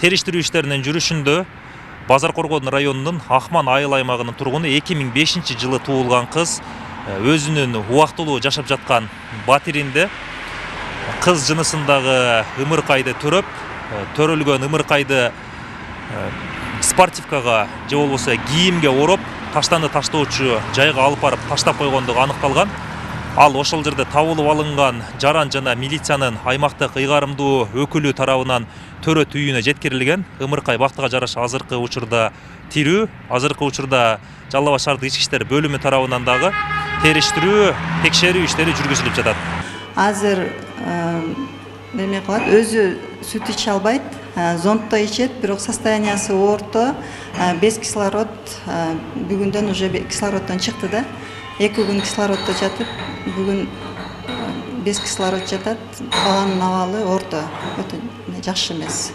териштирүү иштеринин жүрүшүндө Базар Коргон районунун Ахман айыл аймагынын тургуну 2005-жылы туулган кыз өзүнүн убактылуу жашап жаткан батиринде кыз жынысындагы ымыркайды төрөп, төрөлгөн ымыркайды спортивкага же болбосо кийимге ороп, таштанды таштоочу жайга алып барып таштап койгондугу аныкталган. Ал ошол жерде табылып алынган жаран жана милициянын аймактык ыйгарымдуу өкүлү тарабынан төрөт үйүнө жеткирилген. Ымыркай бактыга жараша азыркы учурда тирүү, азыркы учурда Жалал Абад шаардык ички иштер бөлүмү тарабынан дагы териштирүү, текшерүү иштери жүргүзүлүп жатат. Азыр неме кылат, өзү сүт иче албайт, зондто ичет, бирок состояниясы орто, без кислород, бүгүндөн уже кислороддон чыкты да. 2 күн кислороддо жатып, бүгүн без кислород жатат. Баланын абалы орто, өтө жакшы эмес.